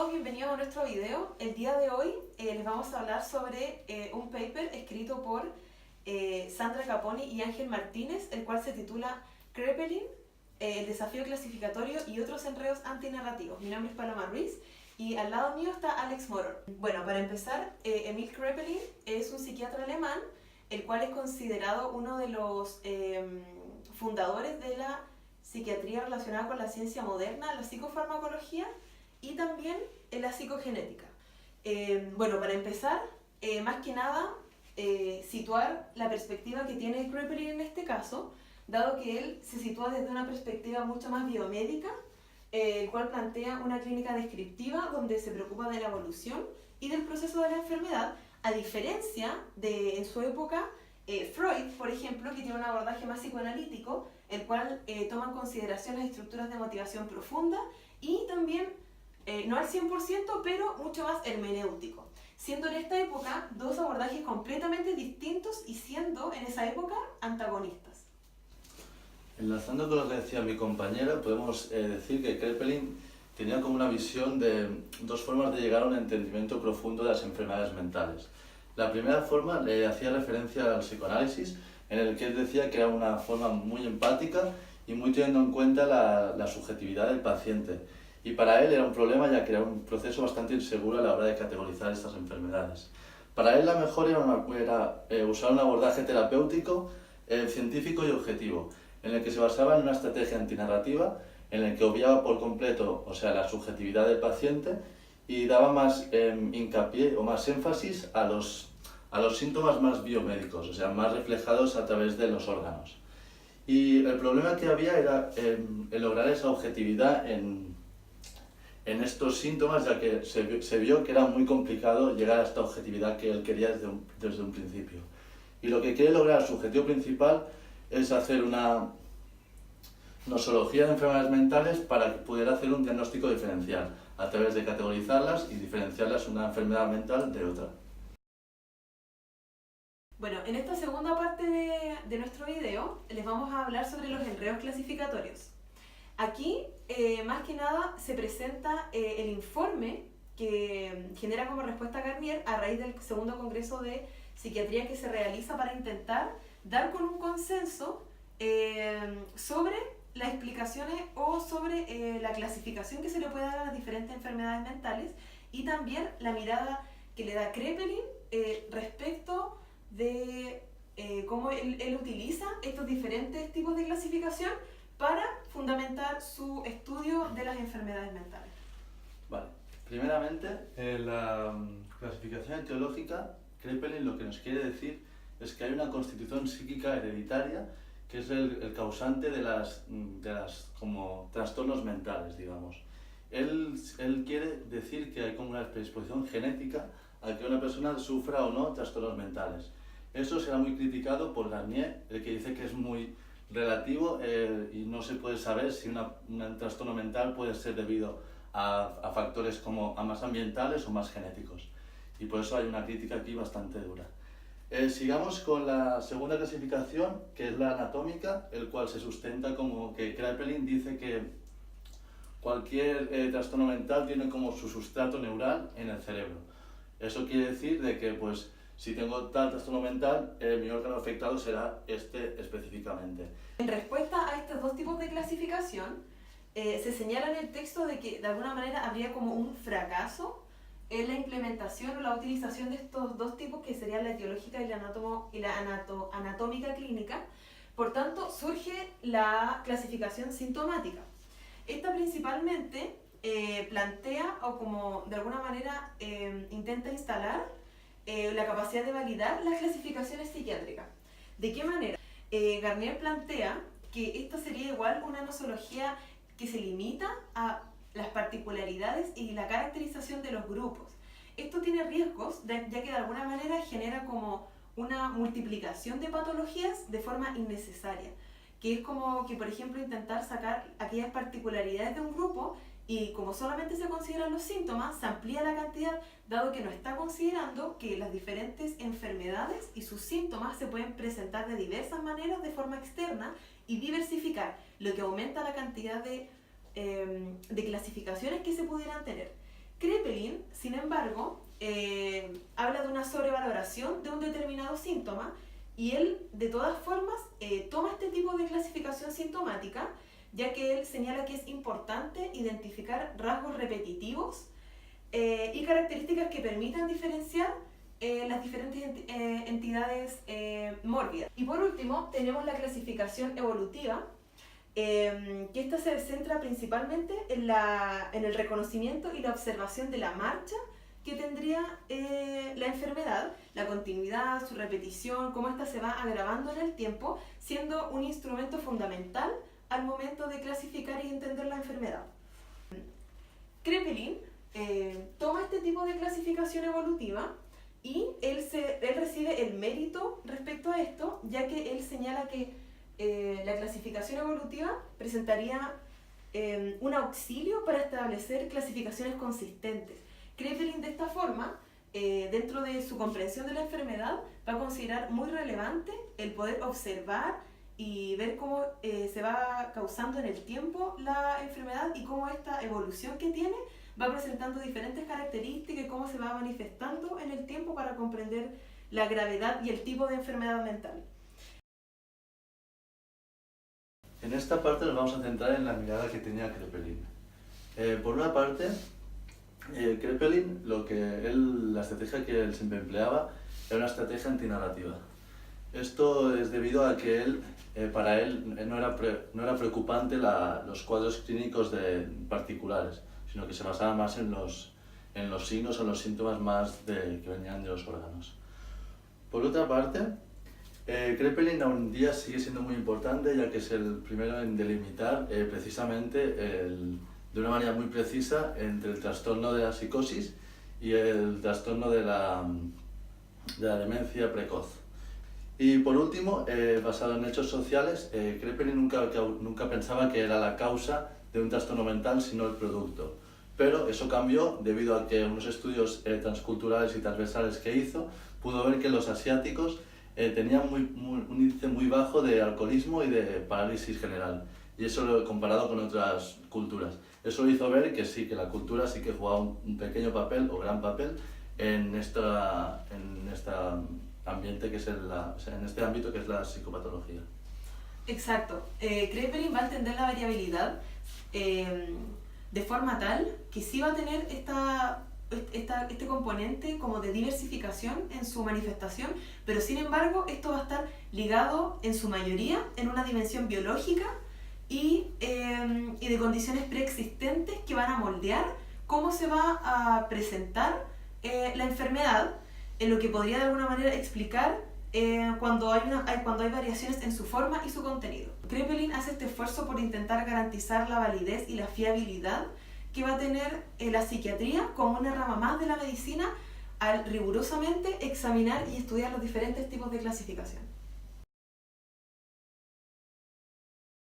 todos, bienvenidos a nuestro video. El día de hoy les vamos a hablar sobre un paper escrito por Sandra Caponi y Ángel Martínez, el cual se titula Kraepelin, el desafío clasificatorio y otros enredos antinarrativos. Mi nombre es Paloma Ruiz y al lado mío está Alex Moror. Bueno, para empezar, Emil Kraepelin es un psiquiatra alemán, el cual es considerado uno de los fundadores de la psiquiatría relacionada con la ciencia moderna, la psicofarmacología y también en la psicogenética. Bueno, para empezar, más que nada, situar la perspectiva que tiene Kraepelin en este caso, dado que él se sitúa desde una perspectiva mucho más biomédica, el cual plantea una clínica descriptiva donde se preocupa de la evolución y del proceso de la enfermedad, a diferencia de, en su época, Freud, por ejemplo, que tiene un abordaje más psicoanalítico, el cual toma en consideración las estructuras de motivación profunda y también, no al 100%, pero mucho más hermenéutico, siendo en esta época dos abordajes completamente distintos y siendo en esa época antagonistas. Enlazando con lo que decía mi compañera, podemos decir que Kraepelin tenía como una visión de dos formas de llegar a un entendimiento profundo de las enfermedades mentales. La primera forma le hacía referencia al psicoanálisis, en el que él decía que era una forma muy empática y muy teniendo en cuenta la subjetividad del paciente. Y para él era un problema, ya que era un proceso bastante inseguro a la hora de categorizar estas enfermedades. Para él la mejor era usar un abordaje terapéutico, científico y objetivo, en el que se basaba en una estrategia antinarrativa, en el que obviaba por completo, o sea, la subjetividad del paciente, y daba más hincapié o más énfasis a los síntomas más biomédicos, o sea, más reflejados a través de los órganos. Y el problema que había era el lograr esa objetividad en estos síntomas, ya que se vio que era muy complicado llegar a esta objetividad que él quería desde un principio. Y lo que quiere lograr, su objetivo principal, es hacer una nosología de enfermedades mentales para poder hacer un diagnóstico diferencial, a través de categorizarlas y diferenciarlas una enfermedad mental de otra. Bueno, en esta segunda parte de nuestro video les vamos a hablar sobre los enredos clasificatorios. Aquí, más que nada, se presenta el informe que genera como respuesta Garnier a raíz del segundo congreso de psiquiatría que se realiza para intentar dar con un consenso sobre las explicaciones o sobre la clasificación que se le puede dar a las diferentes enfermedades mentales y también la mirada que le da Kraepelin respecto de cómo él utiliza estos diferentes tipos de clasificación para fundamentar su estudio de las enfermedades mentales. Vale. Primeramente, en la clasificación etiológica, Kraepelin lo que nos quiere decir es que hay una constitución psíquica hereditaria que es el causante de las como trastornos mentales, digamos. Él quiere decir que hay como una predisposición genética a que una persona sufra o no trastornos mentales. Eso será muy criticado por Garnier, el que dice que es muy relativo y no se puede saber si un trastorno mental puede ser debido a factores como a más ambientales o más genéticos. Y por eso hay una crítica aquí bastante dura. Sigamos con la segunda clasificación, que es la anatómica, el cual se sustenta como que Kraepelin dice que cualquier trastorno mental tiene como su sustrato neural en el cerebro. Eso quiere decir de que, pues, si tengo tal trastorno mental, mi órgano afectado será este específicamente. En respuesta a estos dos tipos de clasificación, se señala en el texto de que de alguna manera habría como un fracaso en la implementación o la utilización de estos dos tipos, que serían la etiológica y la anatómica clínica. Por tanto, surge la clasificación sintomática. Esta principalmente plantea o como de alguna manera intenta instalar la capacidad de validar las clasificaciones psiquiátricas. ¿De qué manera? Garnier plantea que esta sería igual una nosología que se limita a las particularidades y la caracterización de los grupos. Esto tiene riesgos, ya que de alguna manera genera como una multiplicación de patologías de forma innecesaria, que es como que, por ejemplo, intentar sacar aquellas particularidades de un grupo y como solamente se consideran los síntomas, se amplía la cantidad, dado que no está considerando que las diferentes enfermedades y sus síntomas se pueden presentar de diversas maneras de forma externa y diversificar, lo que aumenta la cantidad de clasificaciones que se pudieran tener. Kraepelin, sin embargo, habla de una sobrevaloración de un determinado síntoma y él, de todas formas, toma este tipo de clasificación sintomática, ya que él señala que es importante identificar rasgos repetitivos y características que permitan diferenciar las diferentes entidades mórbidas. Y por último, tenemos la clasificación evolutiva, que esta se centra principalmente en el reconocimiento y la observación de la marcha que tendría la enfermedad, la continuidad, su repetición, cómo esta se va agravando en el tiempo, siendo un instrumento fundamental al momento de clasificar y entender la enfermedad. Kraepelin toma este tipo de clasificación evolutiva y él recibe el mérito respecto a esto, ya que él señala que la clasificación evolutiva presentaría un auxilio para establecer clasificaciones consistentes. Kraepelin, de esta forma, dentro de su comprensión de la enfermedad, va a considerar muy relevante el poder observar y ver cómo se va causando en el tiempo la enfermedad y cómo esta evolución que tiene va presentando diferentes características y cómo se va manifestando en el tiempo para comprender la gravedad y el tipo de enfermedad mental. En esta parte nos vamos a centrar en la mirada que tenía Kraepelin. Por una parte, Kraepelin, la estrategia que él siempre empleaba era una estrategia antinarrativa. Esto es debido a que para él no era preocupante los cuadros clínicos particulares, sino que se basaba más en los signos o los síntomas más que venían de los órganos. Por otra parte, Kraepelin aún en día sigue siendo muy importante, ya que es el primero en delimitar precisamente de una manera muy precisa entre el trastorno de la psicosis y el trastorno de la demencia precoz. Y por último, basado en hechos sociales, Kraepelin nunca pensaba que era la causa de un trastorno mental, sino el producto. Pero eso cambió debido a que en unos estudios transculturales y transversales que hizo, pudo ver que los asiáticos tenían un índice muy bajo de alcoholismo y de parálisis general. Y eso comparado con otras culturas. Eso hizo ver que sí, que la cultura sí que jugaba un pequeño papel o gran papel en este ambiente que es en este ámbito que es la psicopatología. Exacto. Kraepelin va a entender la variabilidad de forma tal que sí va a tener este componente como de diversificación en su manifestación, pero sin embargo esto va a estar ligado en su mayoría en una dimensión biológica y de condiciones preexistentes que van a moldear cómo se va a presentar la enfermedad, en lo que podría de alguna manera explicar cuando hay variaciones en su forma y su contenido. Kraepelin hace este esfuerzo por intentar garantizar la validez y la fiabilidad que va a tener la psiquiatría como una rama más de la medicina al rigurosamente examinar y estudiar los diferentes tipos de clasificación.